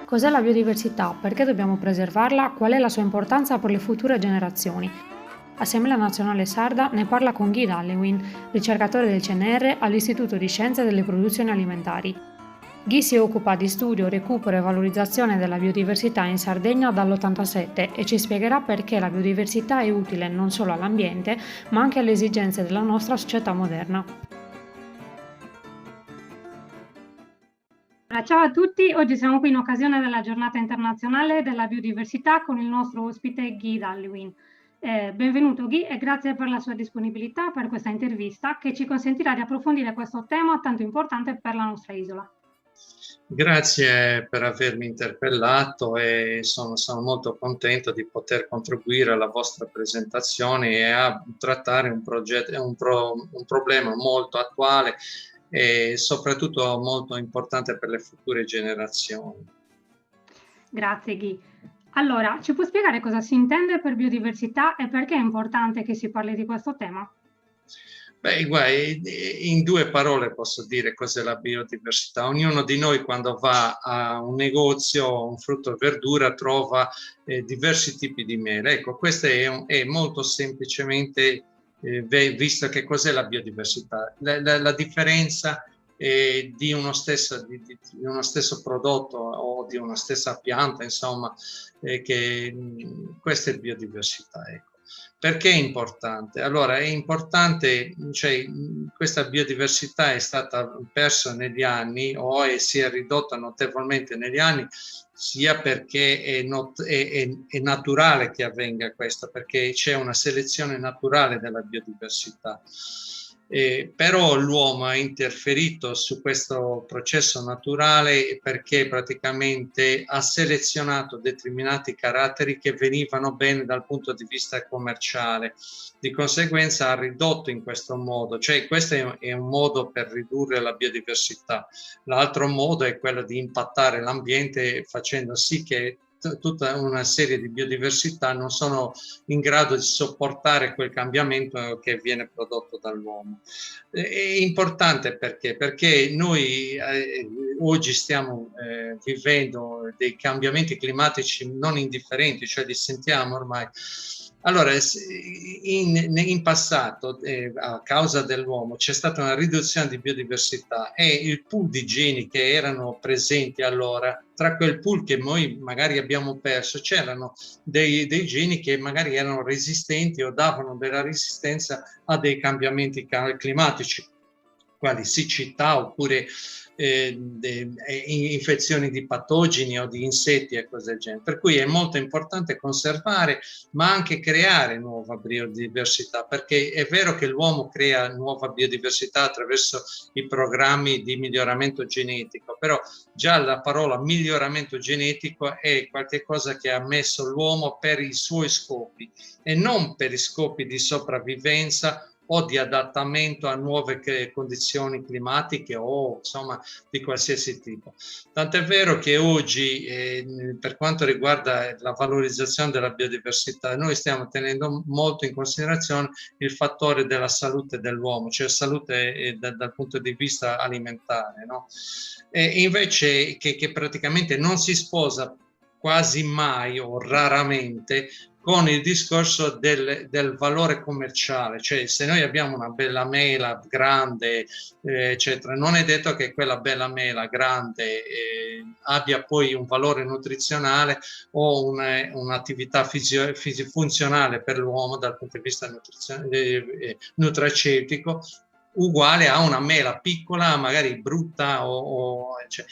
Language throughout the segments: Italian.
Cos'è la biodiversità? Perché dobbiamo preservarla? Qual è la sua importanza per le future generazioni? Assemblea Nazionale Sarda ne parla con Guy Dallewin, ricercatore del CNR all'Istituto di Scienze delle Produzioni Alimentari. Guy si occupa di studio, recupero e valorizzazione della biodiversità in Sardegna dall'87 e ci spiegherà perché la biodiversità è utile non solo all'ambiente, ma anche alle esigenze della nostra società moderna. Ciao a tutti, oggi siamo qui in occasione della Giornata Internazionale della Biodiversità con il nostro ospite Guy Dallewin. Benvenuto Guy e grazie per la sua disponibilità per questa intervista che ci consentirà di approfondire questo tema tanto importante per la nostra isola. Grazie per avermi interpellato e sono molto contento di poter contribuire alla vostra presentazione e a trattare un problema molto attuale e soprattutto molto importante per le future generazioni. Grazie Guy. Allora, ci può spiegare cosa si intende per biodiversità e perché è importante che si parli di questo tema? Beh, guarda, in due parole posso dire cos'è la biodiversità. Ognuno di noi quando va a un negozio, un frutto o verdura, trova diversi tipi di mele. Ecco, questo è molto semplicemente visto che cos'è la biodiversità. La differenza di uno stesso prodotto o di una stessa pianta, insomma, questa è biodiversità. Ecco. Perché è importante? Allora, è importante, cioè, questa biodiversità è stata persa negli anni si è ridotta notevolmente negli anni, sia perché è naturale che avvenga questo, perché c'è una selezione naturale della biodiversità. Però l'uomo ha interferito su questo processo naturale perché praticamente ha selezionato determinati caratteri che venivano bene dal punto di vista commerciale. Di conseguenza ha ridotto in questo modo, cioè questo è un modo per ridurre la biodiversità. L'altro modo è quello di impattare l'ambiente facendo sì che tutta una serie di biodiversità non sono in grado di sopportare quel cambiamento che viene prodotto dall'uomo. È importante perché noi oggi stiamo vivendo dei cambiamenti climatici non indifferenti, cioè li sentiamo ormai. Allora, in passato, a causa dell'uomo, c'è stata una riduzione di biodiversità e il pool di geni che erano presenti allora, tra quel pool che noi magari abbiamo perso, c'erano dei geni che magari erano resistenti o davano della resistenza a dei cambiamenti climatici, quali siccità oppure infezioni di patogeni o di insetti e cose del genere. Per cui è molto importante conservare, ma anche creare nuova biodiversità, perché è vero che l'uomo crea nuova biodiversità attraverso i programmi di miglioramento genetico, però già la parola miglioramento genetico è qualcosa che ha messo l'uomo per i suoi scopi e non per i scopi di sopravvivenza o di adattamento a nuove condizioni climatiche o insomma di qualsiasi tipo. Tant'è vero che oggi per quanto riguarda la valorizzazione della biodiversità noi stiamo tenendo molto in considerazione il fattore della salute dell'uomo, cioè salute dal punto di vista alimentare, no? E invece che praticamente non si sposa quasi mai o raramente con il discorso del valore commerciale, cioè se noi abbiamo una bella mela grande, eccetera, non è detto che quella bella mela grande abbia poi un valore nutrizionale o un'attività funzionale per l'uomo dal punto di vista nutraceutico, uguale a una mela piccola, magari brutta cioè,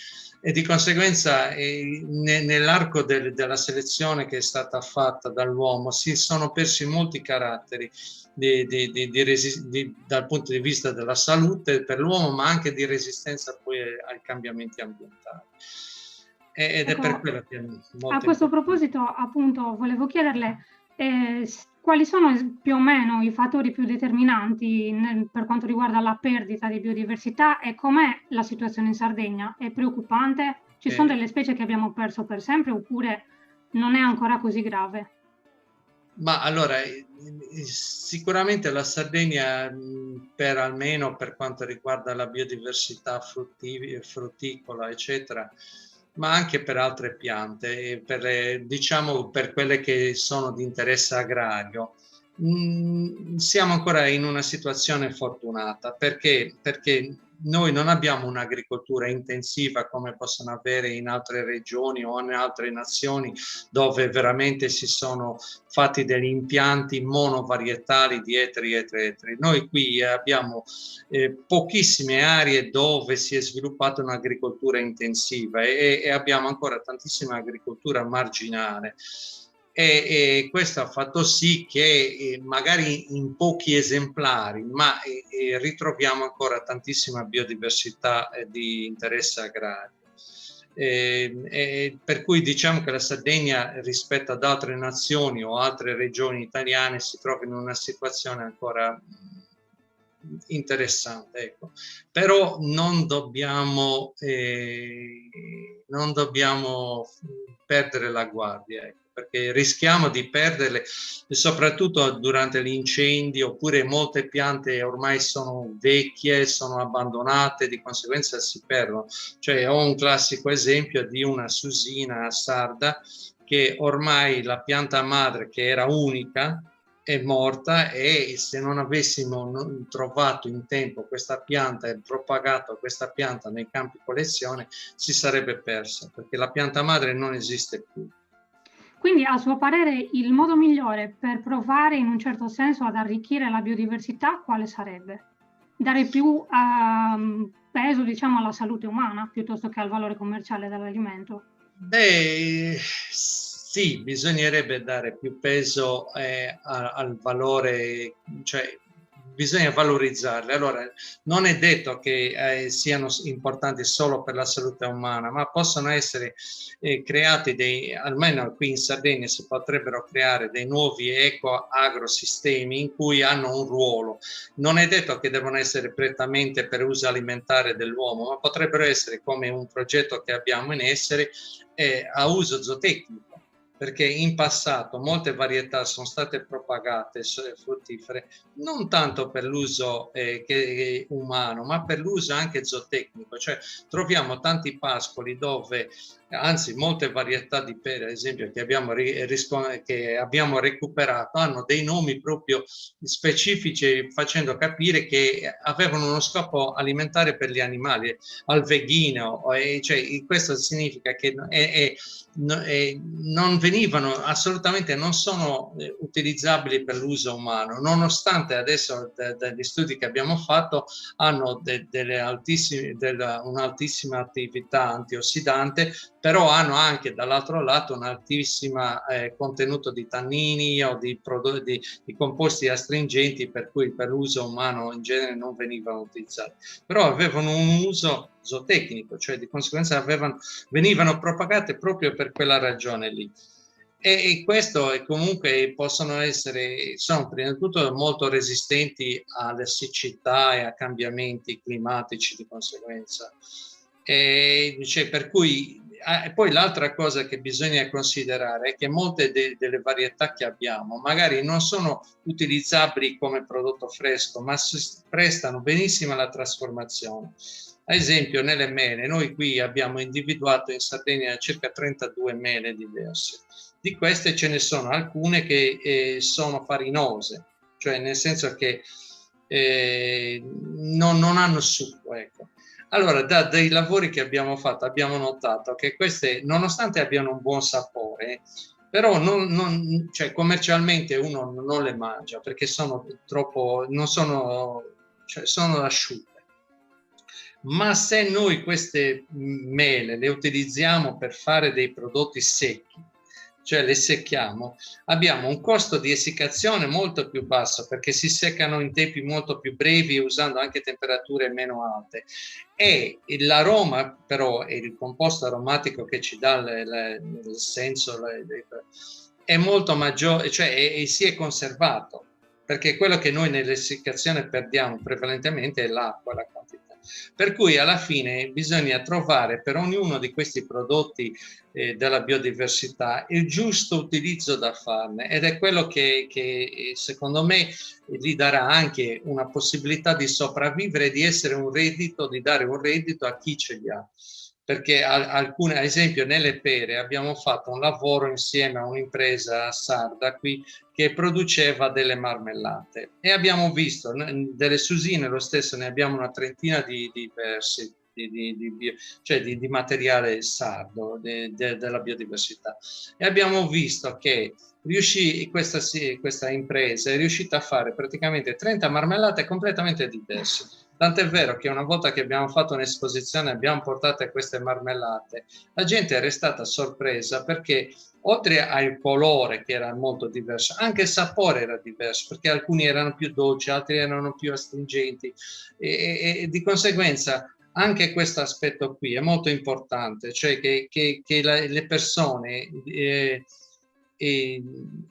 e di conseguenza nell'arco della selezione che è stata fatta dall'uomo si sono persi molti caratteri dal punto di vista della salute per l'uomo, ma anche di resistenza poi ai cambiamenti ambientali. Ed Ecco, è per quello che è molto a questo importante. proposito, appunto, volevo chiederle quali sono più o meno i fattori più determinanti per quanto riguarda la perdita di biodiversità e com'è la situazione in Sardegna? È preoccupante? Ci sono delle specie che abbiamo perso per sempre oppure non è ancora così grave? Ma allora, sicuramente la Sardegna, per almeno per quanto riguarda la biodiversità frutticola, eccetera, ma anche per altre piante, diciamo per quelle che sono di interesse agrario. Siamo ancora in una situazione fortunata perché noi non abbiamo un'agricoltura intensiva come possono avere in altre regioni o in altre nazioni dove veramente si sono fatti degli impianti monovarietali di etri. Noi qui abbiamo pochissime aree dove si è sviluppata un'agricoltura intensiva e abbiamo ancora tantissima agricoltura marginale. E questo ha fatto sì che magari in pochi esemplari, ma ritroviamo ancora tantissima biodiversità di interesse agrario. Per cui diciamo che la Sardegna rispetto ad altre nazioni o altre regioni italiane si trova in una situazione ancora interessante, ecco. Però non dobbiamo perdere la guardia, ecco, perché rischiamo di perderle soprattutto durante gli incendi, oppure molte piante ormai sono vecchie, sono abbandonate, di conseguenza si perdono. Cioè ho un classico esempio di una susina sarda che ormai la pianta madre, che era unica, è morta, e se non avessimo trovato in tempo questa pianta e propagato questa pianta nei campi collezione, si sarebbe persa, perché la pianta madre non esiste più. Quindi, a suo parere, il modo migliore per provare in un certo senso ad arricchire la biodiversità quale sarebbe? Dare più peso, diciamo, alla salute umana piuttosto che al valore commerciale dell'alimento? Beh, sì, bisognerebbe dare più peso al valore, cioè bisogna valorizzarle. Allora, non è detto che siano importanti solo per la salute umana, ma possono essere creati almeno qui in Sardegna si potrebbero creare dei nuovi eco-agrosistemi in cui hanno un ruolo. Non è detto che devono essere prettamente per uso alimentare dell'uomo, ma potrebbero essere come un progetto che abbiamo in essere a uso zootecnico, perché in passato molte varietà sono state propagate fruttifere non tanto per l'uso umano, ma per l'uso anche zootecnico. Cioè troviamo tanti pascoli dove, anzi molte varietà di pere, ad esempio, che abbiamo recuperato, hanno dei nomi proprio specifici, facendo capire che avevano uno scopo alimentare per gli animali, alveghino, cioè questo significa che non venivano assolutamente, non sono utilizzabili per l'uso umano, nonostante adesso dagli studi che abbiamo fatto hanno un'altissima attività antiossidante, però hanno anche dall'altro lato un altissimo contenuto di tannini o di composti astringenti, per cui per l'uso umano in genere non venivano utilizzati, però avevano un uso zootecnico, cioè di conseguenza venivano propagate proprio per quella ragione lì. E questo comunque sono prima di tutto molto resistenti alle siccità e a cambiamenti climatici di conseguenza. Per cui poi l'altra cosa che bisogna considerare è che molte delle varietà che abbiamo magari non sono utilizzabili come prodotto fresco, ma si prestano benissimo alla trasformazione. Ad esempio nelle mele, noi qui abbiamo individuato in Sardegna circa 32 mele diverse. Di queste ce ne sono alcune che sono farinose, cioè nel senso che non hanno succo, ecco. Allora, dai lavori che abbiamo fatto abbiamo notato che queste, nonostante abbiano un buon sapore, però cioè, commercialmente uno non le mangia perché sono sono asciutte. Ma se noi queste mele le utilizziamo per fare dei prodotti secchi, cioè le secchiamo, abbiamo un costo di essiccazione molto più basso perché si seccano in tempi molto più brevi usando anche temperature meno alte, e l'aroma però e il composto aromatico che ci dà il senso è molto maggiore, cioè si è conservato, perché quello che noi nell'essiccazione perdiamo prevalentemente è l'acqua, la quantità. Per cui alla fine bisogna trovare per ognuno di questi prodotti della biodiversità il giusto utilizzo da farne, ed è quello che secondo me gli darà anche una possibilità di sopravvivere, di essere un reddito, di dare un reddito a chi ce li ha. perché alcune, ad esempio nelle pere abbiamo fatto un lavoro insieme a un'impresa sarda qui che produceva delle marmellate e abbiamo visto delle susine, lo stesso, ne abbiamo una trentina di diversi, cioè di materiale sardo, della biodiversità, e abbiamo visto che questa impresa è riuscita a fare praticamente 30 marmellate completamente diverse. Tant'è vero che una volta che abbiamo fatto un'esposizione, abbiamo portato queste marmellate, la gente è restata sorpresa perché oltre al colore che era molto diverso, anche il sapore era diverso, perché alcuni erano più dolci, altri erano più astringenti e di conseguenza anche questo aspetto qui è molto importante, cioè che le persone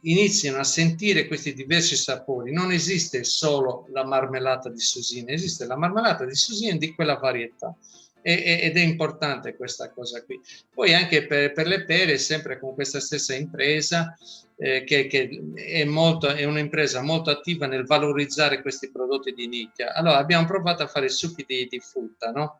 iniziano a sentire questi diversi sapori. Non esiste solo la marmellata di susine, esiste la marmellata di susine di quella varietà. Ed è importante questa cosa qui. Poi anche per le pere, sempre con questa stessa impresa, che è un'impresa molto attiva nel valorizzare questi prodotti di nicchia. Allora abbiamo provato a fare succhi di frutta, no?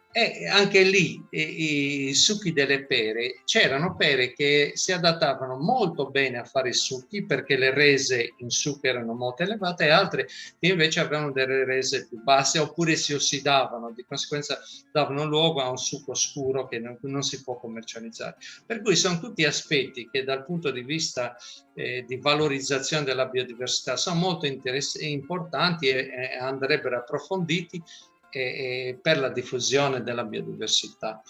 E anche lì i succhi delle pere, c'erano pere che si adattavano molto bene a fare i succhi perché le rese in succo erano molto elevate e altre che invece avevano delle rese più basse oppure si ossidavano, di conseguenza davano luogo a un succo scuro che non si può commercializzare. Per cui sono tutti aspetti che dal punto di vista di valorizzazione della biodiversità sono molto importanti e andrebbero approfonditi per la diffusione della biodiversità.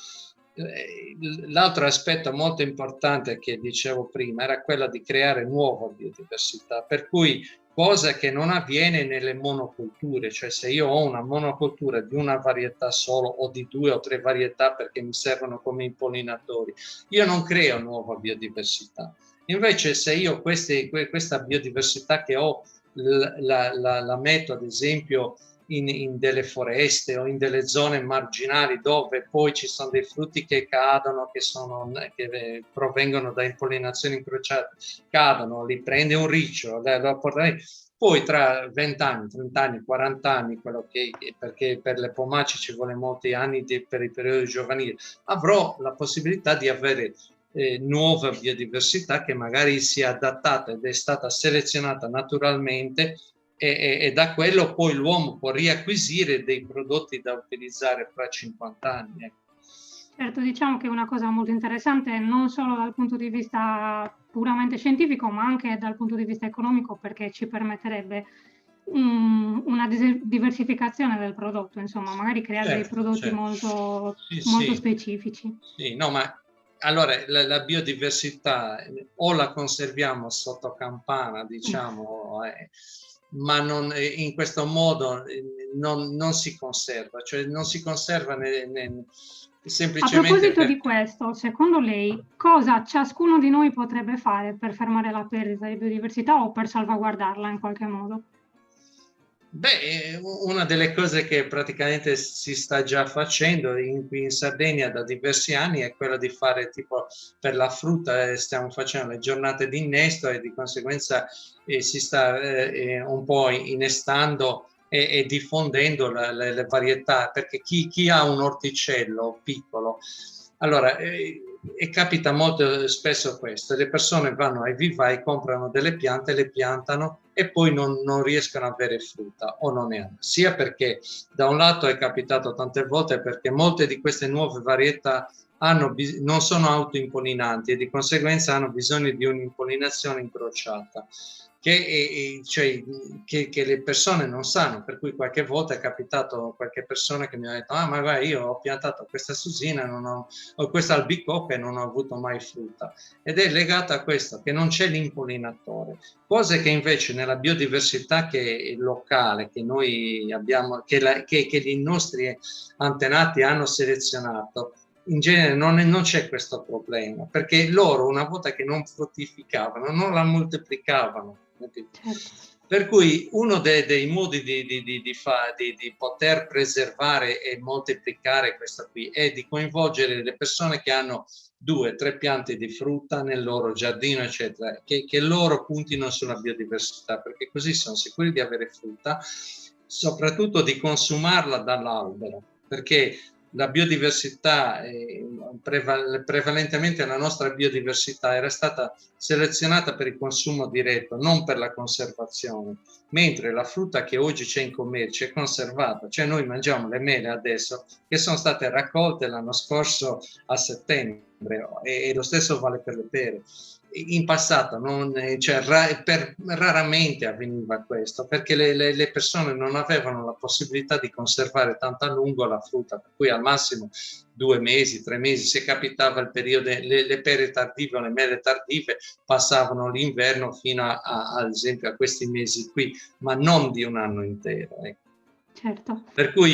L'altro aspetto molto importante che dicevo prima era quello di creare nuova biodiversità, per cui cosa che non avviene nelle monoculture, cioè se io ho una monocultura di una varietà solo o di 2 o 3 varietà perché mi servono come impollinatori, io non creo nuova biodiversità. Invece se io questa biodiversità che ho la metto ad esempio in delle foreste o in delle zone marginali dove poi ci sono dei frutti che cadono, che provengono da impollinazioni incrociate, cadono, li prende un riccio, poi tra 20 anni, 30 anni, 40 anni, perché per le pomaci ci vuole molti anni per il periodo giovanile, avrò la possibilità di avere nuova biodiversità che magari sia adattata ed è stata selezionata naturalmente e da quello poi l'uomo può riacquisire dei prodotti da utilizzare fra 50 anni. Certo, diciamo che è una cosa molto interessante non solo dal punto di vista puramente scientifico, ma anche dal punto di vista economico, perché ci permetterebbe una diversificazione del prodotto, insomma, magari creare dei prodotti molto specifici. Sì, no, ma allora la biodiversità o la conserviamo sotto campana, diciamo, ma in questo modo non si conserva, cioè non si conserva semplicemente. A proposito di questo, secondo lei, cosa ciascuno di noi potrebbe fare per fermare la perdita di biodiversità o per salvaguardarla in qualche modo? Beh, una delle cose che praticamente si sta già facendo qui in Sardegna da diversi anni è quella di fare tipo per la frutta, stiamo facendo le giornate di innesto e di conseguenza si sta un po' innestando e diffondendo le varietà, perché chi ha un orticello piccolo, allora capita molto spesso questo, le persone vanno ai vivai, comprano delle piante, le piantano e poi non riescono a avere frutta o non ne hanno, sia perché da un lato è capitato tante volte perché molte di queste nuove varietà non sono autoimpollinanti e di conseguenza hanno bisogno di un'impollinazione incrociata che le persone non sanno, per cui qualche volta è capitato qualche persona che mi ha detto ma guarda, io ho piantato questa susina o questa albicocca e non ho avuto mai frutta, ed è legata a questo, che non c'è l'impollinatore, cose che invece nella biodiversità che è locale, che noi abbiamo, che i nostri antenati hanno selezionato, in genere non c'è questo problema, perché loro una volta che non fruttificavano non la moltiplicavano. Per cui uno dei modi di poter preservare e moltiplicare questa qui è di coinvolgere le persone che hanno 2 o 3 piante di frutta nel loro giardino, eccetera, che loro puntino sulla biodiversità, perché così sono sicuri di avere frutta, soprattutto di consumarla dall'albero, perché la biodiversità, prevalentemente la nostra biodiversità, era stata selezionata per il consumo diretto, non per la conservazione, mentre la frutta che oggi c'è in commercio è conservata, cioè noi mangiamo le mele adesso che sono state raccolte l'anno scorso a settembre, e lo stesso vale per le pere. In passato raramente avveniva questo, perché le persone non avevano la possibilità di conservare tanto a lungo la frutta, per cui al massimo 2 mesi, 3 mesi, se capitava il periodo, le pere tardive o le mele tardive passavano l'inverno fino ad esempio a questi mesi qui, ma non di un anno intero. Certo. Per cui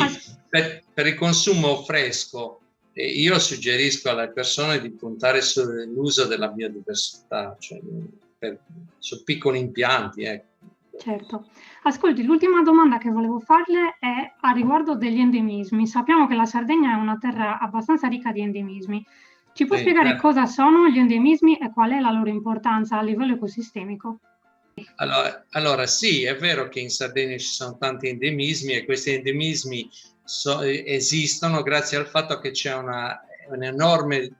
per il consumo fresco, io suggerisco alle persone di puntare sull'uso della biodiversità, cioè su piccoli impianti. Certo. Ascolti, l'ultima domanda che volevo farle è a riguardo degli endemismi. Sappiamo che la Sardegna è una terra abbastanza ricca di endemismi. Ci può spiegare cosa sono gli endemismi e qual è la loro importanza a livello ecosistemico? Allora sì, è vero che in Sardegna ci sono tanti endemismi, e questi endemismi esistono grazie al fatto che c'è un'enorme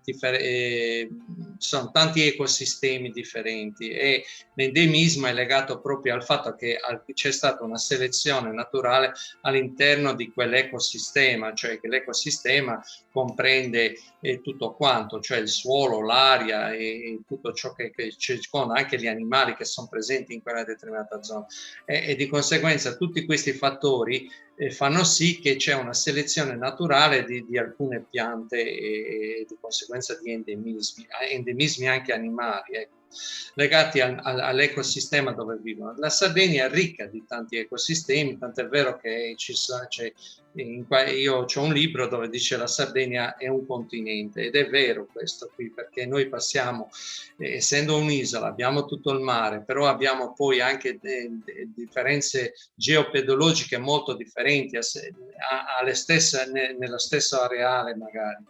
sono tanti ecosistemi differenti, e l'endemismo è legato proprio al fatto che c'è stata una selezione naturale all'interno di quell'ecosistema, cioè che l'ecosistema comprende tutto quanto, cioè il suolo, l'aria e tutto ciò che circonda, anche gli animali che sono presenti in quella determinata zona, e di conseguenza tutti questi fattori fanno sì che c'è una selezione naturale di alcune piante e di conseguenza di endemismi anche animali, legati all'ecosistema dove vivono. La Sardegna è ricca di tanti ecosistemi, tant'è vero che io ho un libro dove dice la Sardegna è un continente, ed è vero questo qui, perché noi passiamo, essendo un'isola, abbiamo tutto il mare, però abbiamo poi anche differenze geopedologiche molto differenti nello stesso areale magari.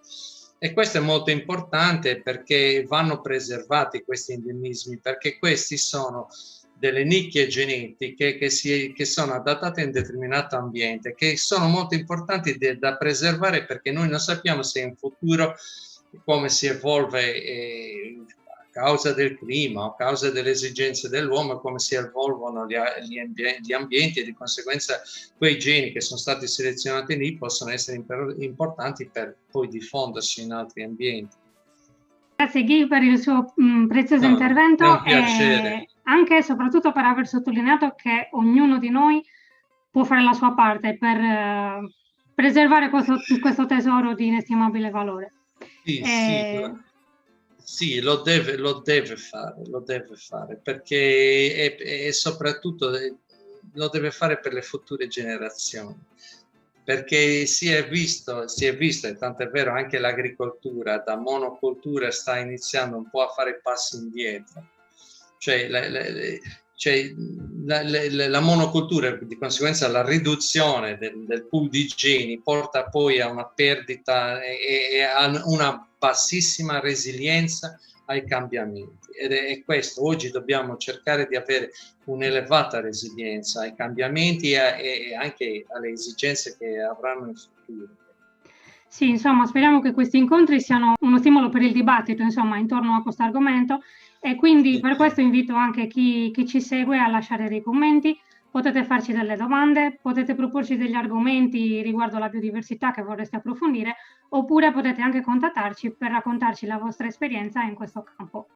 E questo è molto importante, perché vanno preservati questi endemismi, perché questi sono delle nicchie genetiche che sono adattate in determinato ambiente, che sono molto importanti da preservare, perché noi non sappiamo se in futuro come si evolve a causa del clima o a causa delle esigenze dell'uomo, come si evolvono gli ambienti, e di conseguenza quei geni che sono stati selezionati lì possono essere importanti per poi diffondersi in altri ambienti. Grazie Ghi per il suo prezioso intervento, è un piacere. E anche e soprattutto per aver sottolineato che ognuno di noi può fare la sua parte per preservare questo tesoro di inestimabile valore. Sì, lo deve fare, perché e soprattutto lo deve fare per le future generazioni, perché si è visto, e tant'è vero anche l'agricoltura da monocoltura sta iniziando un po' a fare passi indietro, cioè la monocultura, di conseguenza la riduzione del pool di geni porta poi a una perdita e a una bassissima resilienza ai cambiamenti, ed è questo. Oggi dobbiamo cercare di avere un'elevata resilienza ai cambiamenti e anche alle esigenze che avranno in futuro. Sì, insomma, speriamo che questi incontri siano uno stimolo per il dibattito, insomma, intorno a questo argomento, e quindi per questo invito anche chi ci segue a lasciare dei commenti. Potete farci delle domande, potete proporci degli argomenti riguardo la biodiversità che vorreste approfondire, oppure potete anche contattarci per raccontarci la vostra esperienza in questo campo.